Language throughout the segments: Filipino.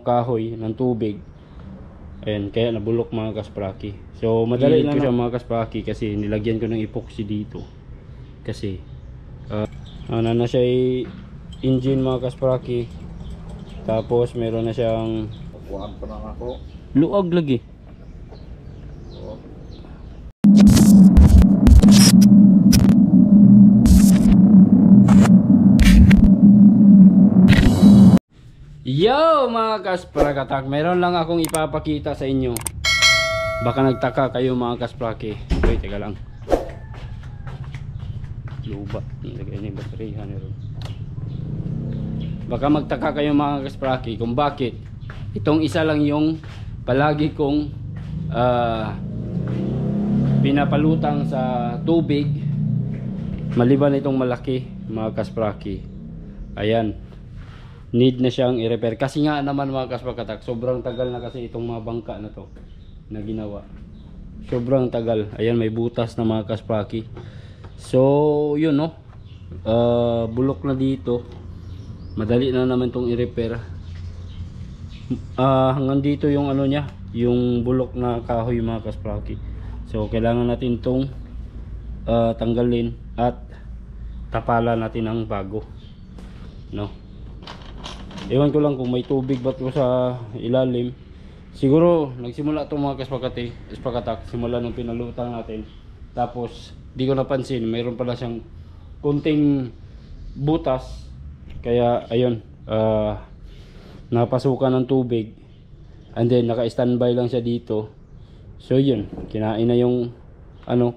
kahoy ng tubig. Ayan, kaya nabulok mga kaspraki. So madali lang siya mga kaspraki kasi nilagyan ko ng epoxy dito. Kasi ano na siya engine mga kaspraki. Tapos meron na siyang luag lagi. Yo mga kasprakatak, meron lang akong ipapakita sa inyo. Baka nagtaka kayo mga kaspraki. Wait, teka lang. Luba, nilagay niya yung baterya nito. Baka magtaka kayo mga kaspraki kung bakit itong isa lang yung palagi kong pinapalutang sa tubig, maliban itong malaki mga kaspraki. Ayan, need na siyang i-repair kasi nga naman mga kasprakatak, sobrang tagal na kasi itong mga bangka na to na ginawa. Sobrang tagal. Ayan, may butas na mga kaspraki. So yun no, bulok na dito. Madali na naman itong i-repair. Hanggang dito yung ano niya, yung bulok na kahoy mga kaspraki. So kailangan natin itong tanggalin at tapalan natin ng bago, no. Ewan ko lang kung may tubig ba ito sa ilalim. Siguro nagsimula itong mga kasprakatak simula nung pinalutang natin. Tapos di ko napansin, mayroon pala siyang kunting butas. Kaya ayun, napasukan ng tubig. And then naka-standby lang siya dito. So yun, kinain na yung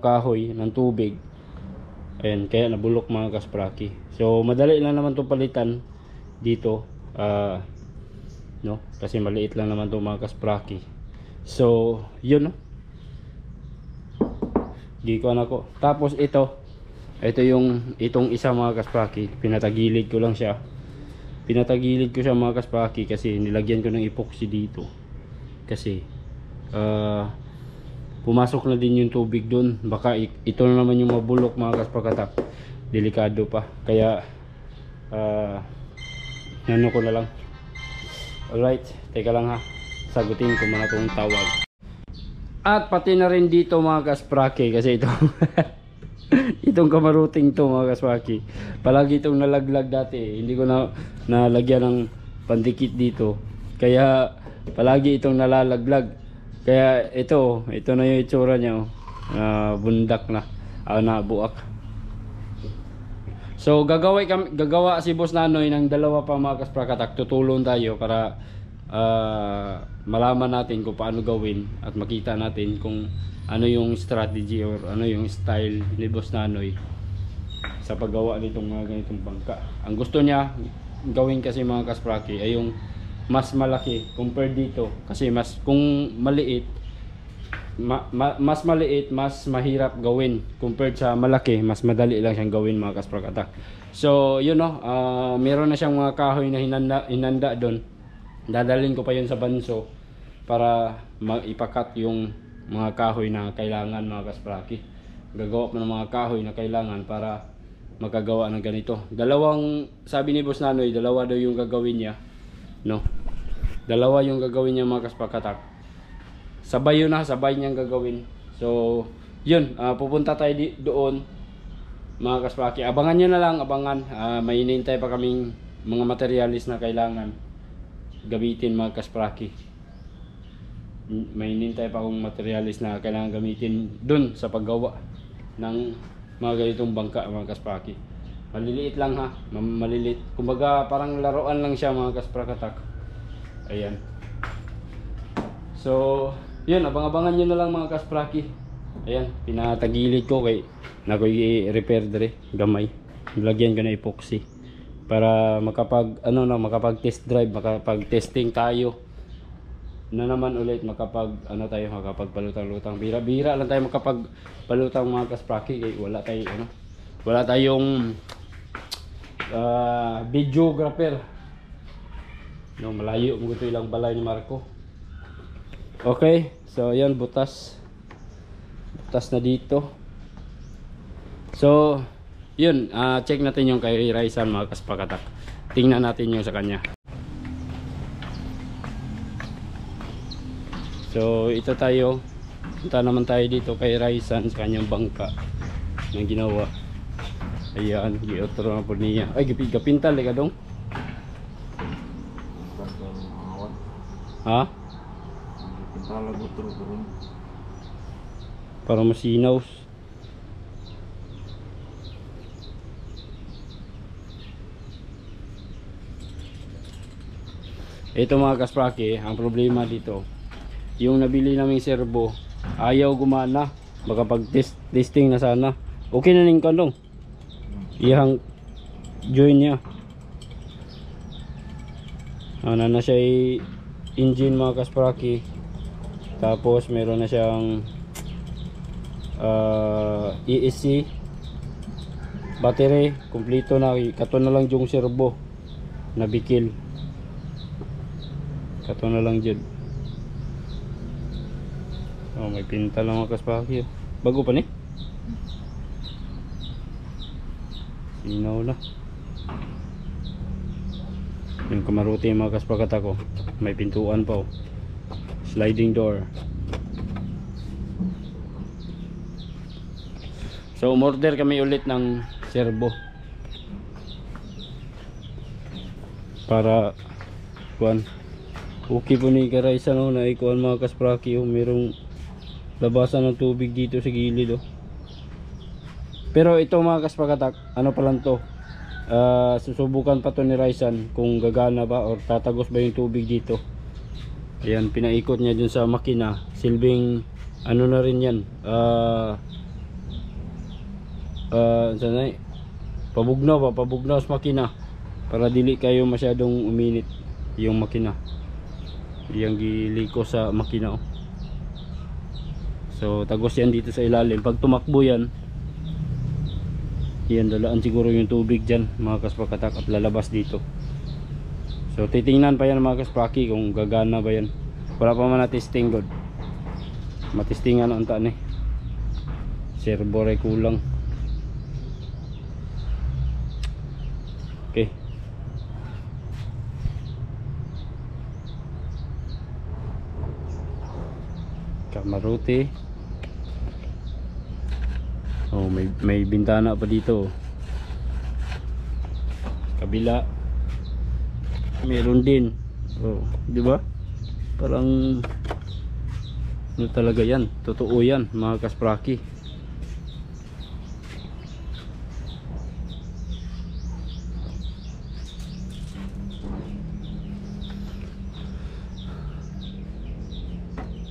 kahoy ng tubig. Ayan, kaya nabulok mga kaspraki. So madali lang naman itong palitan dito. No, kasi maliit lang naman itong mga kaspraki. So yun no, di ko ko. Tapos itong isa mga kaspraki, pinatagilid ko lang siya. Pinatagilid ko siya mga kaspraki kasi nilagyan ko ng epoxy dito. Kasi pumasok na din yung tubig dun. Baka ito na naman yung mabulok mga kasprakatak. Delikado pa. Kaya nano ko na lang. Alright, teka lang ha, sagutin ko muna itong tawag. At pati na rin dito mga kaspraki, kasi ito itong kamaruting to mga kaspraki, palagi itong nalaglag dati. Hindi ko na nalagyan ng pandikit dito, kaya palagi itong nalalaglag. Kaya ito na yung itsura niya, bundak na, nabuak. So gagawa si Boss Nanoy ng dalawa pa mga kasprakatak. Tutulong tayo para malaman natin kung paano gawin at makita natin kung ano yung strategy or ano yung style ni Boss Nanoy sa paggawa nitong mga ganitong bangka. Ang gusto niya gawin kasi mga kaspraki ay yung mas malaki compared dito, kasi kung maliit, mas maliit, mas mahirap gawin compared sa malaki. Mas madali lang siyang gawin mga kasprakatak. So yun no, meron na siyang mga kahoy na hinanda doon. Dadalhin ko pa yun sa banso para ipakat yung mga kahoy na kailangan mga kaspraki. Gagawa pa ng mga kahoy na kailangan para makagawa ng ganito. Sabi ni Boss Nanoy, dalawa daw yung gagawin niya, no. Dalawa yung gagawin niya mga kasprakatak. Sabay niyang gagawin. So yun, pupunta tayo doon mga kaspraki. Abangan nyo na lang, may hinihintay pa kaming mga materialis na kailangan gamitin mga kaspraki. May hinihintay pa akong materialis na kailangan gamitin doon sa paggawa ng mga ganitong bangka mga kaspraki. Maliliit lang ha, maliliit. Kumbaga parang laruan lang siya mga kasprakatak. Ayan. So yun, abangan nyo na lang mga kaspraki. Ayan, pinatagilid ko kay i-repair dire gamay. Nilagyan ko na epoxy para makapag test drive, makapag testing tayo na naman ulit, makapagpalutang-lutang. Bira lang tayo makapagpalutang mga kaspraki kay wala tayong videographer. No, malayo mo ito ilang balay ni Marco. Okay, so ayan, butas na dito. So yun, check natin yung kay Raisan mga kasprakatak. Tingnan natin yung sa kanya. So ito tayo, punta naman tayo dito kay Raisan sa kanyang bangka na ginawa. Ayan, giotro na po niya. Ay, gapintal ka dong. Ha? Para masinaw. Ito mga kaspraki, ang problema dito, yung nabili naming servo ayaw gumana. Baka pag testing na sana okay na ning kandong ihang join niya. Ano na siya engine mga kaspraki, tapos meron na siyang ESC battery, kompleto na. Kato na lang yung servo nabikil, kato na lang dyan. Oh, may pinta lang mga kaspraki. Bago pa ni, sinaw na yung kamaruti mga kasprakat ako. May pintuan pa, oh. Sliding door. So umorder kami ulit ng servo para kuan. Okay po ni Karaysa, no, na ikuan mga kaspraki, oh. Merong labasan ng tubig dito sa gilid, oh. Pero ito mga kasprakatak, ano pa lang to, susubukan pa to ni Raisan kung gagana ba or tatagos ba yung tubig dito. Ayan, pinaikot niya dun sa makina, silbing ano na rin yan, sanay pabugnaw sa makina para dili kayo masyadong uminit yung makina, yung giliko sa makina, oh. So tagos yan dito sa ilalim. Pag tumakbo yan, dalaan siguro yung tubig dyan mga kasprakatak at lalabas dito. So titingnan pa yan mga kaspraki kung gagana ba yan. Wala pa man na testing god, matestingan ang taan eh. Servo ray kulang. Okay, kamaruti. Oh, may bintana pa dito. Kabila meron din. Oh, di ba? Parang ano talaga yan? Totoo yan mga kaspraki.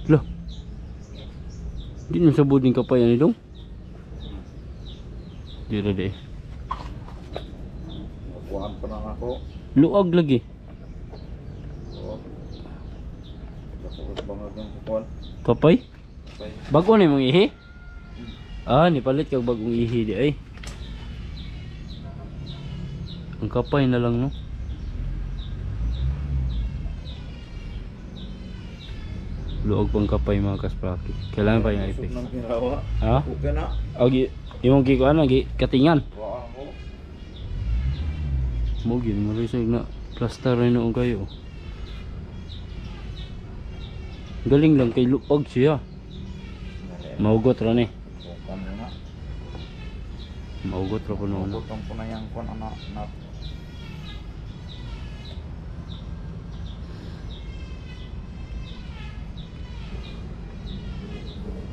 Loh, di nang sabudin ka pa yan idong. Dito deh. Kuhaan pa lang ako. Luag lagi. Oo. Dapat bangag ng kuhaan. Kapay? Okay. Bago na yung ihi? Ah, nipalit kag bagong ihi di ay. Ang kapay na lang, no? Luag pang kapay mga kaspraki. Kailangan pa yung ipik. Nang ginawa. Ha? Okay na. Yung gikuan lagi katingan. Kuhaan ko. Mo gid mo risig na plaster rin noon kayo. Galing lang kay lupag siya. Maugot ra ni. Kuhaan mo na. Maugot ra po noon. Butong ko na yung kuhaan anak.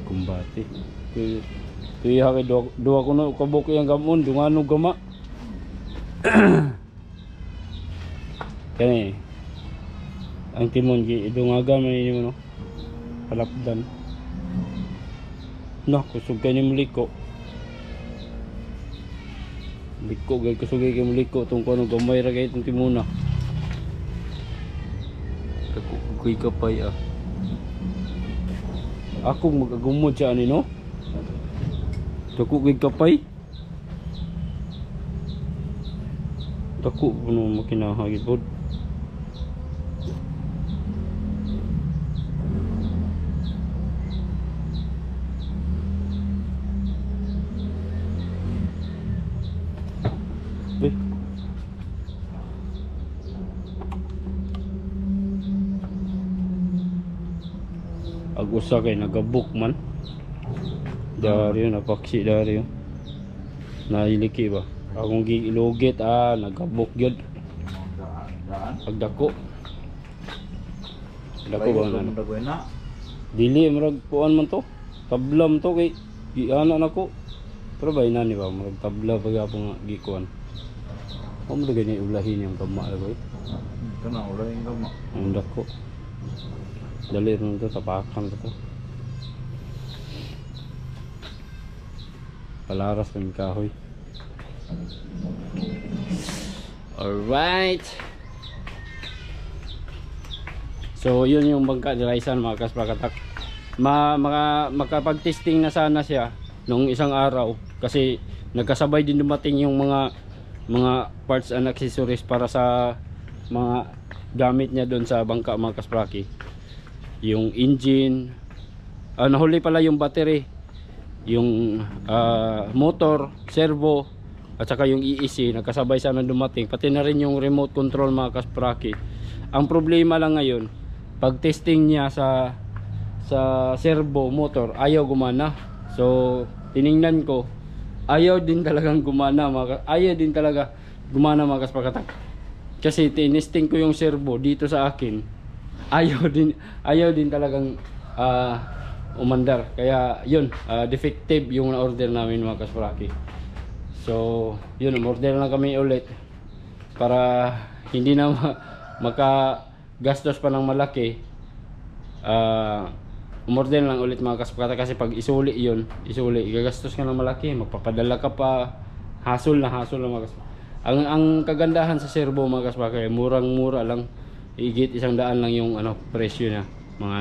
Kumbati. Kuya kay duwa ko no kabuk yang gamon dungano gama. Kani ang timon gi dungagan man nimo, no. Palapdan. No, kusog kay ni muliko. Liko gay kusog kay muliko tong kuno gamay ra kay tong timuna. Kuy kapay ah. Ako magagumod siya ani, no. Dako gig kapay. Dako puno makinahagid pod. Eh. ag usa kay nagabuk man Dario napaksi Dario nailiki ba akong giilugit nagabuk gyud Daan. pagdako dako ba Bayo, na dagoy na. dili murag puan man to tablam to kay giana nako pero bay na ni ba murag tabla pag ako nga gikuan mo mo gani ulahin yung kama lagoy Ito na, wala yung gama. ang dako dali ron to tapakan to palaras ng kahoy. Alright. So yun yung bangka ni Raisan mga kasprakatak. Makapag-testing na sana siya nung isang araw kasi nagkasabay din dumating yung mga parts and accessories para sa mga gamit niya doon sa bangka mga kaspraki. Yung engine, nahuli pala yung battery, yung motor, servo at saka yung EEC nagkasabay sana dumating, pati na rin yung remote control mga kaspraki. Ang problema lang ngayon, pag testing niya sa servo motor ayaw gumana. So tiningnan ko ayaw din talagang gumana mga kasprakatak. Kasi tinesting ko yung servo dito sa akin, ayaw din talagang umandar. Kaya yun, defective yung na-order namin mga kaspraki. So yun, umorder lang kami ulit para hindi na makagastos pa ng malaki. Umorder lang ulit mga kaspraki kasi pag isuli gagastos ka ng malaki, magpapadala ka pa, hassle na mga kaspraki. Ang kagandahan sa servo mga kaspraki, murang-mura lang, higit 100 lang yung presyo niya,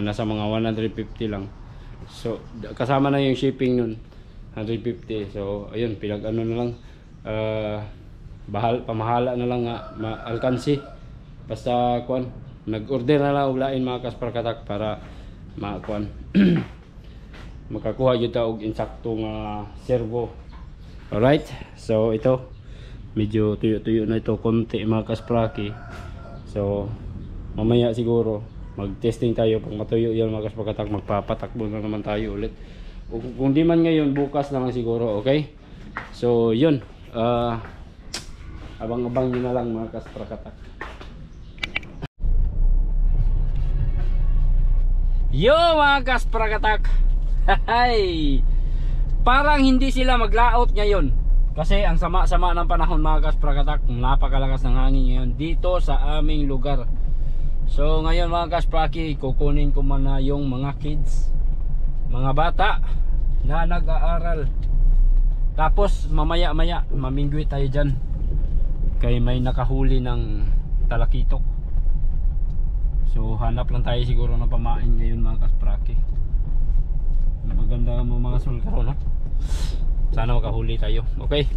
nasa mga 150 lang. So kasama na yung shipping nun, 150. So ayun, na lang, pamahala na lang nga alkansi. Basta kuan, nag-order na lang uglain mga kasprakatak para makuan makakuha gyud ta og insakto nga servo. Alright, so ito medyo tuyo-tuyo na ito konti mga kaspraki. So mamaya siguro mag-testing tayo. Pag matuyo yan mga kasprakatak, magpapatakbo na naman tayo ulit. Kung di man ngayon, bukas na lang siguro. Okay, so yun, abang-abang nyo na lang mga kasprakatak. Yo mga kasprakatak, hay, parang hindi sila maglaot ngayon kasi ang sama-sama ng panahon mga kasprakatak. Napakalakas ng hangin ngayon dito sa aming lugar. So ngayon mga kaspraki, kukunin ko muna yung mga kids, mga bata na nag-aaral. Tapos mamaya-maya mamingwi tayo dyan kay may nakahuli ng talakitok. So hanap lang tayo siguro ng pamain ngayon mga kaspraki. Maganda mo mga sulkaro, no? Sana makahuli tayo. Okay,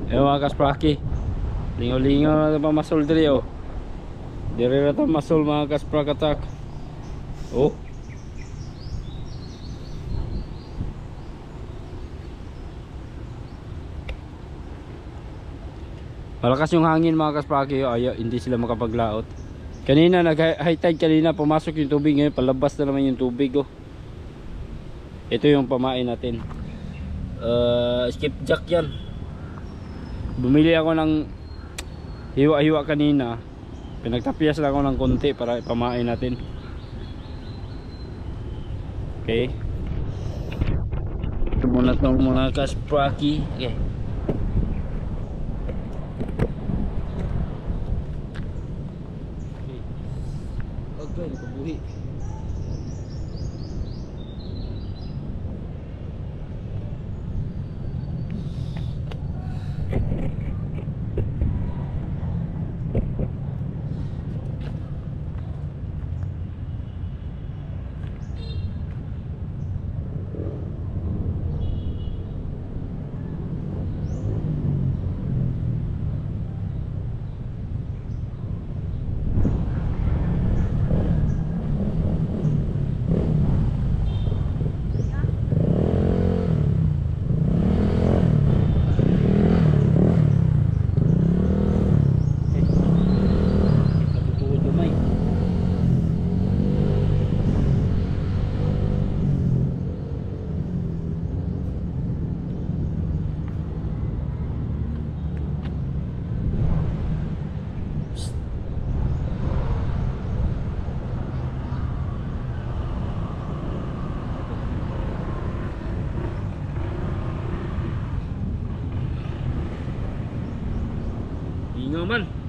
mga kaspraki, lingaw-lingaw na pa masol diri oh. Diri na ta masol mga kasprakatak. Oh, malakas yung hangin mga kaspraki. Ayaw, hindi sila makapaglaot. Kanina nag-high tide, kanina pumasok yung tubig, ngayon palabas na naman yung tubig oh. Ito yung pamain natin, skipjack yan. Bumili ako ng hiwa-hiwa kanina, pinagtapias lang ako ng konti para ipamain natin. Okay, ito muna itong mga kaspraki. Okay, okay, nakabuhi. Nga man.